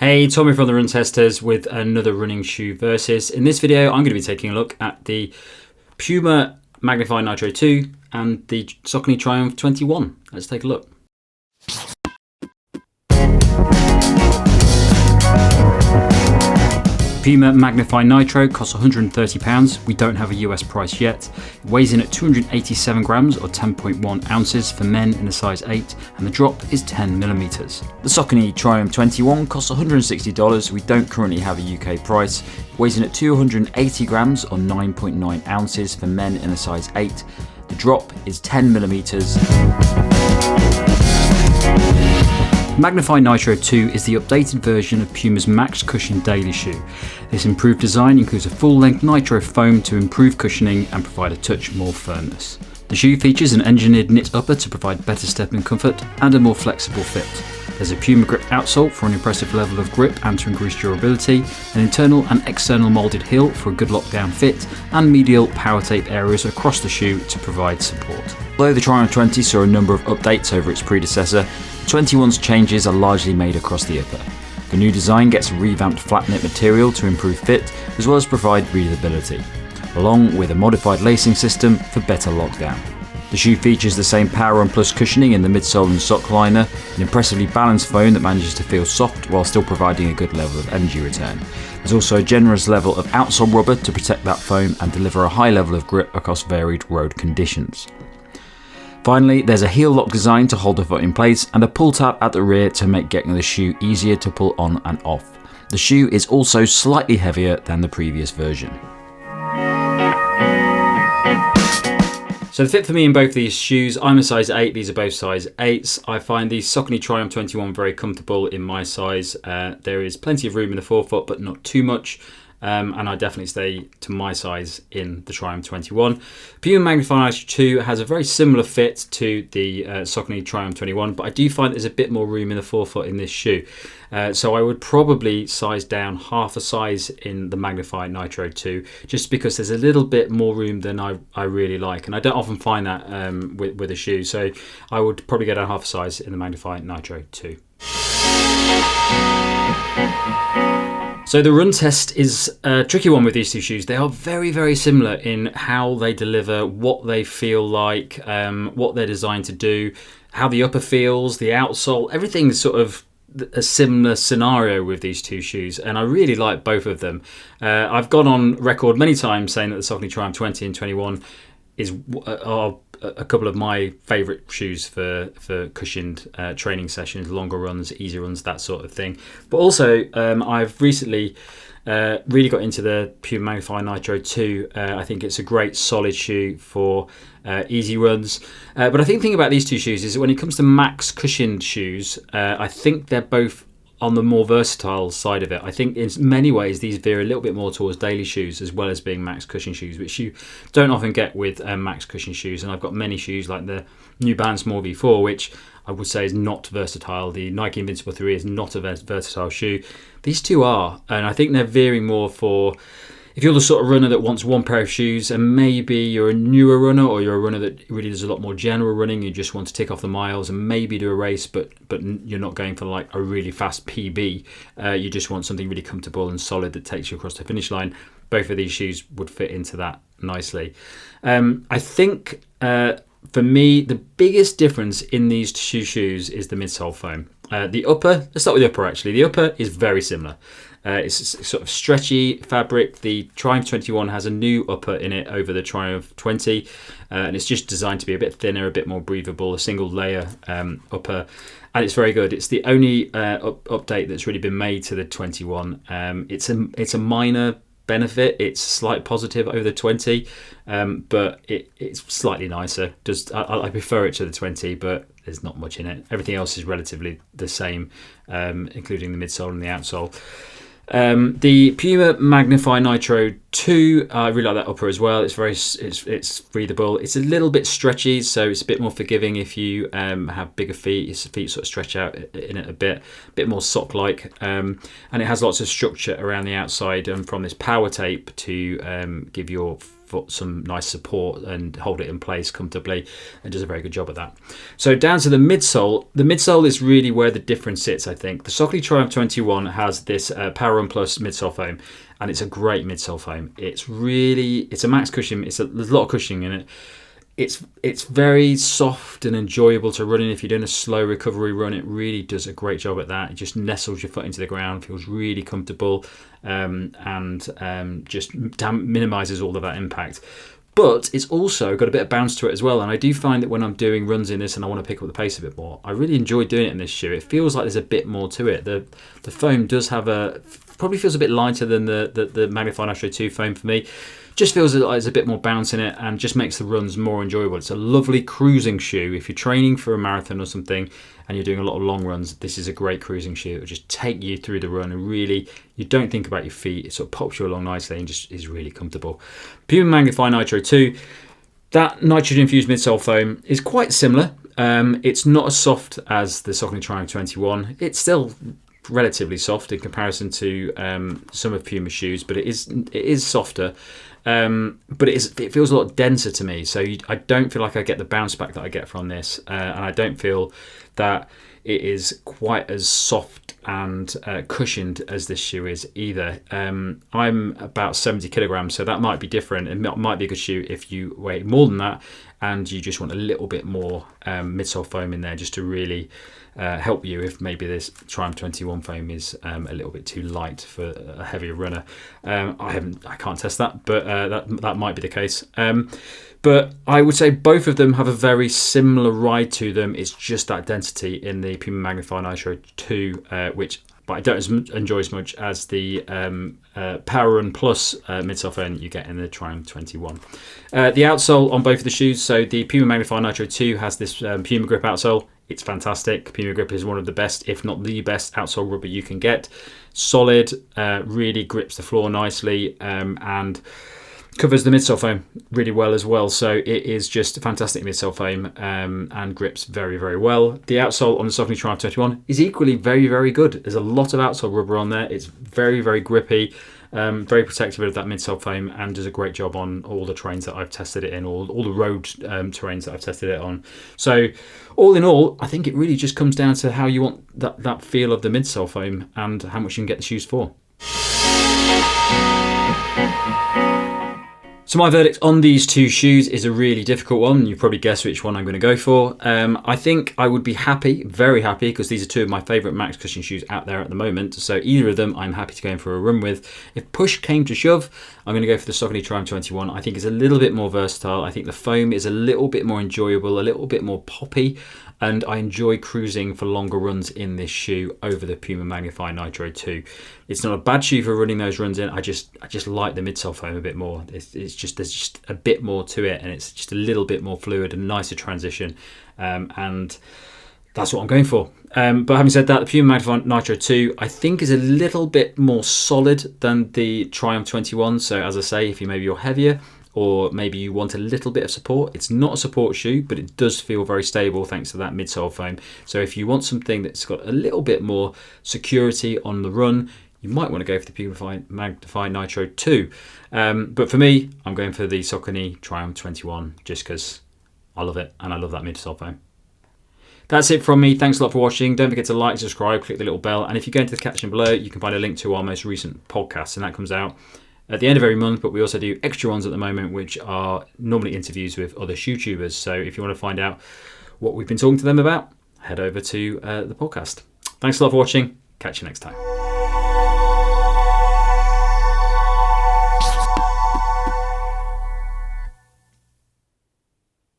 Hey, Tommy from the Run Testers with another running shoe versus. In this video, I'm going to be taking a look at the Puma Magnify Nitro 2 and the Saucony Triumph 21. Let's take a look. Puma Magnify Nitro costs £130. We don't have a US price yet. It weighs in at 287 grams or 10.1 ounces for men in a size 8, and the drop is 10 millimeters. The Saucony Triumph 21 costs $160. We don't currently have a UK price. It weighs in at 280 grams or 9.9 ounces for men in a size 8. The drop is 10 millimeters. Magnify Nitro 2 is the updated version of Puma's Max Cushion daily shoe. This improved design includes a full-length nitro foam to improve cushioning and provide a touch more firmness. The shoe features an engineered knit upper to provide better stepping comfort and a more flexible fit. There's a Pumagrip outsole for an impressive level of grip and to increase durability, an internal and external moulded heel for a good lockdown fit, and medial power tape areas across the shoe to provide support. Although the Triumph 20 saw a number of updates over its predecessor, 21's changes are largely made across the upper. The new design gets a revamped flat knit material to improve fit, as well as provide breathability, along with a modified lacing system for better lockdown. The shoe features the same PWRRUN Plus cushioning in the midsole and sockliner, an impressively balanced foam that manages to feel soft while still providing a good level of energy return. There's also a generous level of outsole rubber to protect that foam and deliver a high level of grip across varied road conditions. Finally, there's a heel lock design to hold the foot in place and a pull tab at the rear to make getting the shoe easier to pull on and off. The shoe is also slightly heavier than the previous version. So the fit for me in both of these shoes, I'm a size 8, these are both size 8s. I find the Saucony Triumph 21 very comfortable in my size. There is plenty of room in the forefoot, but not too much. And I definitely stay to my size in the Triumph 21. Puma Magnify Nitro 2 has a very similar fit to the Saucony Triumph 21, but I do find there's a bit more room in the forefoot in this shoe. So I would probably size down half a size in the Magnify Nitro 2, just because there's a little bit more room than I really like. And I don't often find that with a shoe, so I would probably go down half a size in the Magnify Nitro 2. So the run test is a tricky one with these two shoes. They are very, very similar in how they deliver, what they feel like, what they're designed to do, how the upper feels, the outsole, everything's sort of a similar scenario with these two shoes, and I really like both of them. I've gone on record many times saying that the Saucony Triumph 20 and 21 are a couple of my favourite shoes for cushioned training sessions, longer runs, easy runs, that sort of thing. But also, I've recently really got into the Puma Magnify Nitro 2. I think it's a great solid shoe for easy runs. But I think the thing about these two shoes is that when it comes to max cushioned shoes, I think they're both on the more versatile side of it. I think in many ways these veer a little bit more towards daily shoes as well as being max cushion shoes, which you don't often get with max cushion shoes. And I've got many shoes like the New Balance Small V4, which I would say is not versatile. The Nike Invincible 3 is not a versatile shoe. These two are, and I think they're veering more for if you're the sort of runner that wants one pair of shoes and maybe you're a newer runner or you're a runner that really does a lot more general running, you just want to tick off the miles and maybe do a race, but you're not going for like a really fast PB. You just want something really comfortable and solid that takes you across the finish line. Both of these shoes would fit into that nicely. I think for me, the biggest difference in these two shoes is the midsole foam. The upper, let's start with the upper actually. The upper is very similar. It's sort of stretchy fabric. The Triumph 21 has a new upper in it over the Triumph 20, and it's just designed to be a bit thinner, a bit more breathable, a single layer upper, and it's very good. It's the only update that's really been made to the 21. It's a minor benefit. It's a slight positive over the 20, but it's slightly nicer. I prefer it to the 20, but there's not much in it. Everything else is relatively the same, including the midsole and the outsole. The Puma Magnify Nitro 2, I really like that upper as well. It's breathable. It's a little bit stretchy, so it's a bit more forgiving if you have bigger feet. Your feet sort of stretch out in it a bit more sock-like, and it has lots of structure around the outside and from this power tape to give your foot some nice support and hold it in place comfortably, and does a very good job at that. So down to the midsole. The midsole is really where the difference sits, I think. The Saucony Triumph 21 has this PWRRUN Plus midsole foam, and it's a great midsole foam. It's a max cushion. There's a lot of cushioning in it. It's very soft and enjoyable to run in. If you're doing a slow recovery run, it really does a great job at that. It just nestles your foot into the ground, feels really comfortable, and just minimises all of that impact. But it's also got a bit of bounce to it as well. And I do find that when I'm doing runs in this and I want to pick up the pace a bit more, I really enjoy doing it in this shoe. It feels like there's a bit more to it. The foam does have probably feels a bit lighter than the Magnify Nitro 2 foam for me. Just feels like there's a bit more bounce in it and just makes the runs more enjoyable. It's a lovely cruising shoe. If you're training for a marathon or something and you're doing a lot of long runs, this is a great cruising shoe. It'll just take you through the run and really, you don't think about your feet. It sort of pops you along nicely and just is really comfortable. Puma Magnify Nitro 2, that nitrogen-infused midsole foam is quite similar. It's not as soft as the Saucony Triumph 21. It's still relatively soft in comparison to some of Puma's shoes, but it is softer. But it feels a lot denser to me, so I don't feel like I get the bounce back that I get from this, and I don't feel that it is quite as soft and cushioned as this shoe is either. I'm about 70 kilograms, so that might be different. It might be a good shoe if you weigh more than that and you just want a little bit more midsole foam in there just to really help you if maybe this Triumph 21 foam is a little bit too light for a heavier runner. I can't test that, but that might be the case. But I would say both of them have a very similar ride to them. It's just that density in the Puma Magnify Nitro 2, which I don't enjoy as much as the PWRRUN Plus midsole foam you get in the Triumph 21. The outsole on both of the shoes, so the Puma Magnify Nitro 2 has this Pumagrip outsole. It's fantastic. Pumagrip is one of the best, if not the best, outsole rubber you can get. Solid, really grips the floor nicely, and covers the midsole foam really well as well. So it is just a fantastic midsole foam and grips very, very well. The outsole on the Saucony Triumph 21 is equally very, very good. There's a lot of outsole rubber on there. It's very, very grippy, very protective of that midsole foam, and does a great job on all the terrains that I've tested it in, all the road terrains that I've tested it on. So all in all, I think it really just comes down to how you want that feel of the midsole foam and how much you can get the shoes for. So my verdict on these two shoes is a really difficult one. You probably guess which one I'm going to go for. I think I would be happy, very happy, because these are two of my favourite max cushion shoes out there at the moment. So either of them I'm happy to go in for a run with. If push came to shove, I'm going to go for the Saucony Triumph 21. I think it's a little bit more versatile. I think the foam is a little bit more enjoyable, a little bit more poppy, and I enjoy cruising for longer runs in this shoe over the Puma Magnify Nitro 2. It's not a bad shoe for running those runs in. I just like the midsole foam a bit more. There's just a bit more to it, and it's just a little bit more fluid and nicer transition, and that's what I'm going for. But having said that, the Puma Magnify Nitro 2 I think is a little bit more solid than the Triumph 21. So as I say, if you're heavier, or maybe you want a little bit of support, it's not a support shoe, but it does feel very stable thanks to that midsole foam. So if you want something that's got a little bit more security on the run, you might want to go for the Puma Magnify Nitro 2. But for me, I'm going for the Saucony Triumph 21 just because I love it and I love that midsole foam. That's it from me. Thanks a lot for watching. Don't forget to like, subscribe, click the little bell. And if you go into the caption below, you can find a link to our most recent podcast, and that comes out at the end of every month, but we also do extra ones at the moment, which are normally interviews with other shoe tubers. So if you want to find out what we've been talking to them about, head over to the podcast. Thanks a lot for watching. Catch you next time.